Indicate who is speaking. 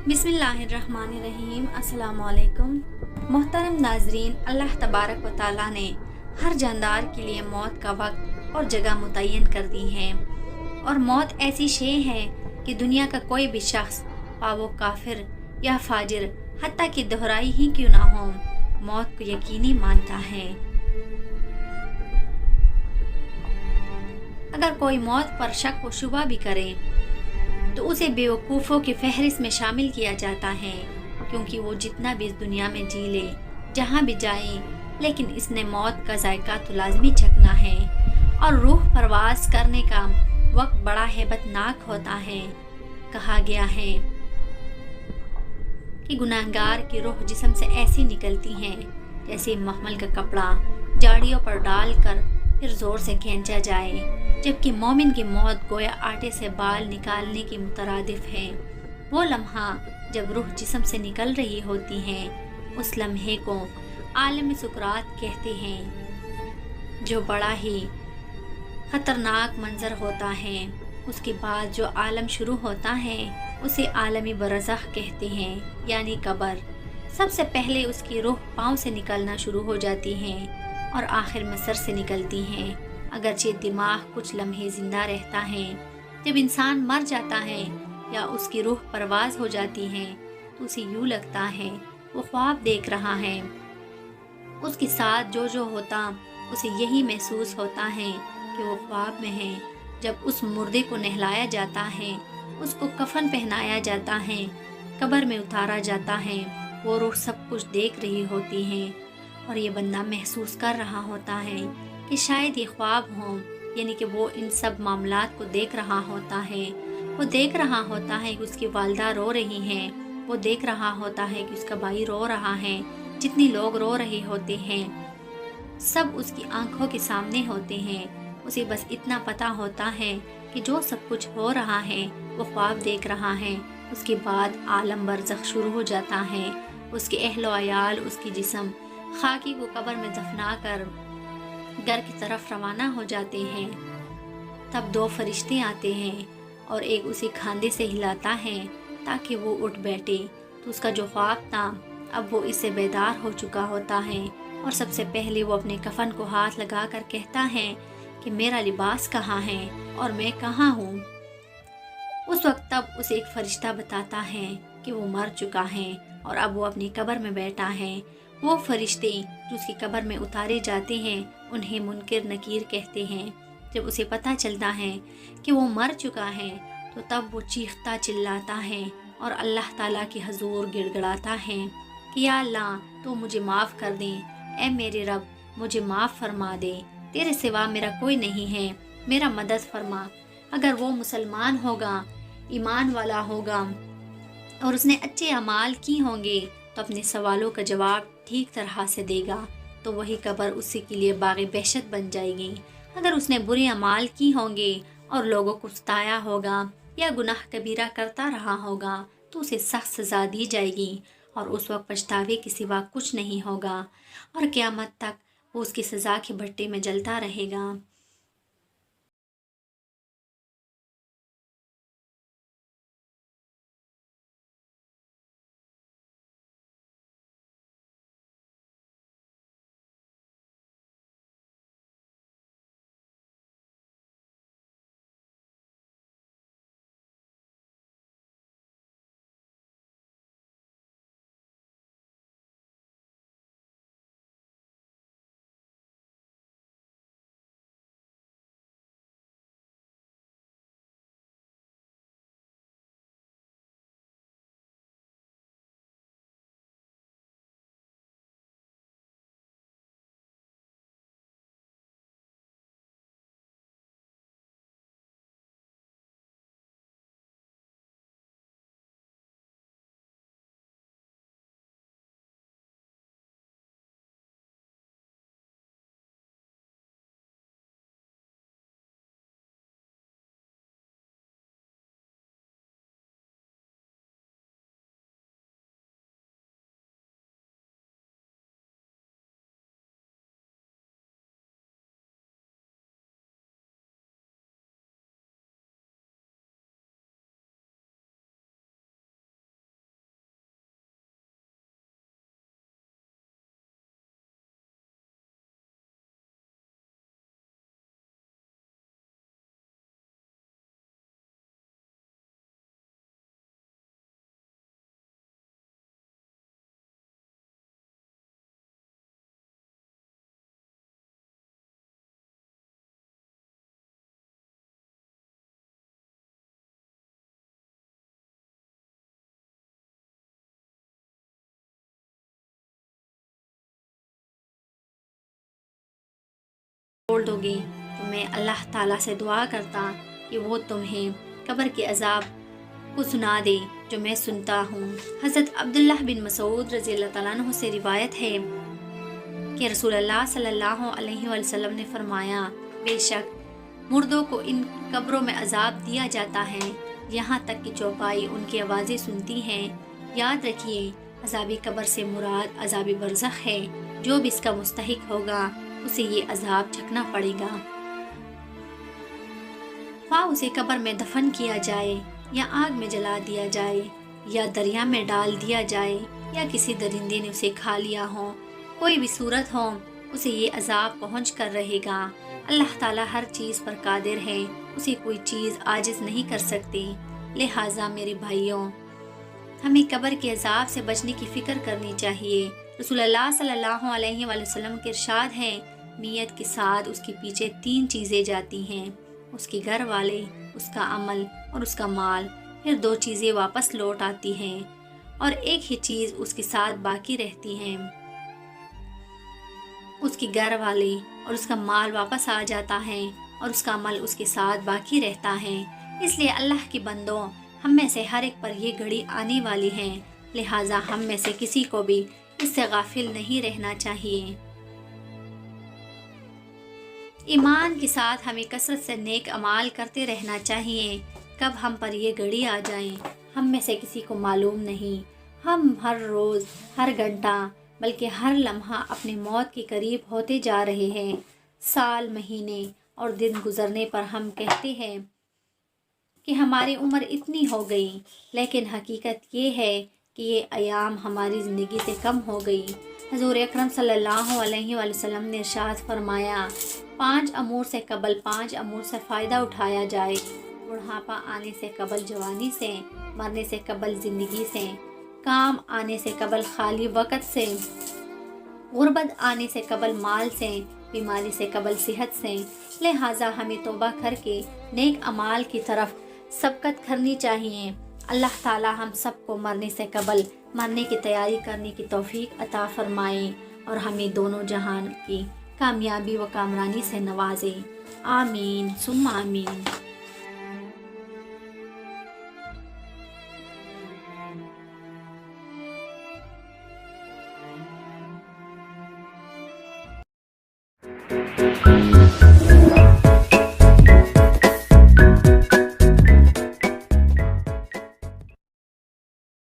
Speaker 1: बिस्मिल्लाहिर्रहमानिर्रहीम। अस्सलाम वालेकुम। मोहतरम नाजरीन, अल्लाह तबारक व ताला ने हर जानदार के लिए मौत का वक्त और जगह मुतय्यन कर दी है। और मौत ऐसी शे है कि दुनिया का कोई भी शख्स, वो काफिर या फाजिर, हत्ता कि दोहराई ही क्यों ना हो, मौत को यकीनी मानता है। अगर कोई मौत पर शक व शुबा भी करे तो उसे बेवकूफ़ों की फहरिस्त में शामिल किया जाता है, क्योंकि वो जितना भी इस दुनिया में जी ले, जहाँ भी जाए, लेकिन इसने मौत का जायका तो लाजमी चखना है। और रूह परवास करने का वक्त बड़ा हैबतनाक होता है। कहा गया है कि गुनाहगार की रूह जिस्म से ऐसी निकलती है जैसे मखमल का कपड़ा जाड़ियों पर डालकर फिर जोर से खींचा जाए, जबकि मोमिन की मौत गोया आटे से बाल निकालने की मुतरादिफ है। वो लम्हा जब रूह जिस्म से निकल रही होती है, उस लम्हे को आलम सुकरात कहते हैं, जो बड़ा ही खतरनाक मंजर होता है। उसके बाद जो आलम शुरू होता है उसे आलमी बरज़ख कहते हैं, यानी कब्र। सबसे पहले उसकी रूह पाँव से निकलना शुरू हो जाती है और आखिर में सर से निकलती है। अगरचे दिमाग कुछ लम्हे जिंदा रहता है। जब इंसान मर जाता है या उसकी रूह परवाज हो जाती है तो उसे यूँ लगता है वो ख्वाब देख रहा है। उसके साथ जो जो होता उसे यही महसूस होता है कि वो ख्वाब में है। जब उस मुर्दे को नहलाया जाता है, उसको कफन पहनाया जाता है, कब्र में उतारा जाता है, वो रूह सब कुछ देख रही होती है और ये बंदा महसूस कर रहा होता है कि शायद ये ख्वाब हो, यानी कि वो इन सब मामलात को देख रहा होता है। वो देख रहा होता है कि उसकी वालदा रो रही हैं, वो देख रहा होता है कि उसका भाई रो रहा है, जितने लोग रो रहे होते हैं सब उसकी आंखों के सामने होते हैं। उसे बस इतना पता होता है कि जो सब कुछ हो रहा है वो ख्वाब देख रहा है। उसके बाद आलम बरज़ख शुरू हो जाता है। उसके अहलो अयाल उसकी जिस्म खाकी को कब्र में दफना कर घर की तरफ रवाना हो जाते हैं। तब दो फरिश्ते आते हैं और एक उसे खांधे से हिलाता है ताकि वो उठ बैठे। तो उसका जो ख्वाब था अब वो इससे बेदार हो चुका होता है और सबसे पहले वो अपने कफन को हाथ लगा कर कहता है कि मेरा लिबास कहाँ है और मैं कहाँ हूँ। उस वक्त तब उसे एक फरिश्ता बताता है कि वो मर चुका है और अब वो अपनी कब्र में बैठा है। वो फरिश्ते जो उसकी कब्र में उतारे जाते हैं उन्हें मुनकिर नकीर कहते हैं। जब उसे पता चलता है कि वो मर चुका है तो तब वो चीखता चिल्लाता है और अल्लाह ताला के हजूर गिड़गिड़ाता है कि या अल्लाह तू मुझे माफ़ कर दे, ऐ मेरे रब मुझे माफ़ फरमा दे, तेरे सिवा मेरा कोई नहीं है, मेरा मदद फरमा। अगर वो मुसलमान होगा, ईमान वाला होगा और उसने अच्छे अमाल की होंगे तो अपने सवालों का जवाब ठीक तरह से देगा, तो वही कब्र उसी के लिए बाग़ बहशत बन जाएगी। अगर उसने बुरे अमाल की होंगे और लोगों को सताया होगा या गुनाह कबीरा करता रहा होगा तो उसे सख्त सज़ा दी जाएगी और उस वक्त पछतावे के सिवा कुछ नहीं होगा और क़यामत तक वो उसकी सज़ा के भट्टे में जलता रहेगा। چھوڑ دو گے تو میں اللہ تعالیٰ سے دعا کرتا کہ وہ تمہیں قبر کے عذاب کو سنا دے جو میں سنتا ہوں۔ حضرت عبداللہ بن مسعود رضی اللہ تعالیٰ عنہ سے روایت ہے کہ رسول اللہ صلی اللہ علیہ وسلم نے فرمایا، بے شک مردوں کو ان قبروں میں عذاب دیا جاتا ہے یہاں تک کہ چوپائی ان کی آوازیں سنتی ہیں۔ یاد رکھیے، عذاب قبر سے مراد عذاب برزخ ہے۔ جو بھی اس کا مستحق ہوگا اسے یہ عذاب چکھنا پڑے گا، خواہ اسے قبر میں دفن کیا جائے یا آگ میں جلا دیا جائے یا دریا میں ڈال دیا جائے یا کسی درندے نے اسے کھا لیا ہو، کوئی بھی صورت ہو اسے یہ عذاب پہنچ کر رہے گا۔ اللہ تعالیٰ ہر چیز پر قادر ہے، اسے کوئی چیز عاجز نہیں کر سکتی۔ لہٰذا میرے بھائیوں، ہمیں قبر کے عذاب سے بچنے کی فکر کرنی چاہیے۔ رسول اللہ صلی اللہ علیہ وآلہ وسلم کے ارشاد ہے، نیت کے ساتھ اس کے پیچھے 3 چیزیں جاتی ہیں، اس کے گھر والے، اس کا عمل اور اس کا مال، پھر 2 چیزیں واپس لوٹ آتی ہیں اور ایک ہی چیز اس کے ساتھ باقی رہتی ہے۔ اس کے گھر والے اور اس کا مال واپس آ جاتا ہے اور اس کا عمل اس کے ساتھ باقی رہتا ہے۔ اس لیے اللہ کے بندوں، ہم میں سے ہر ایک پر یہ گھڑی آنے والی ہے، لہٰذا ہم میں سے کسی کو بھی اس سے غافل نہیں رہنا چاہیے۔ ایمان کے ساتھ ہمیں کثرت سے نیک اعمال کرتے رہنا چاہیے۔ کب ہم پر یہ گھڑی آ جائیں ہم میں سے کسی کو معلوم نہیں۔ ہم ہر روز، ہر گھنٹہ، بلکہ ہر لمحہ اپنی موت کے قریب ہوتے جا رہے ہیں۔ سال، مہینے اور دن گزرنے پر ہم کہتے ہیں کہ ہماری عمر اتنی ہو گئی، لیکن حقیقت یہ ہے کہ یہ ایام ہماری زندگی سے کم ہو گئی۔ حضور اکرم صلی اللہ علیہ وآلہ وسلم نے ارشاد فرمایا، 5 امور سے قبل 5 امور سے فائدہ اٹھایا جائے، بڑھاپا آنے سے قبل جوانی سے، مرنے سے قبل زندگی سے، کام آنے سے قبل خالی وقت سے، غربت آنے سے قبل مال سے، بیماری سے قبل صحت سے۔ لہٰذا ہمیں توبہ کر کے نیک اعمال کی طرف سبقت کرنی چاہیے۔ اللہ تعالی ہم سب کو مرنے سے قبل مرنے کی تیاری کرنے کی توفیق عطا فرمائے اور ہمیں دونوں جہان کی کامیابی و کامرانی سے نوازے۔ آمین ثم آمین۔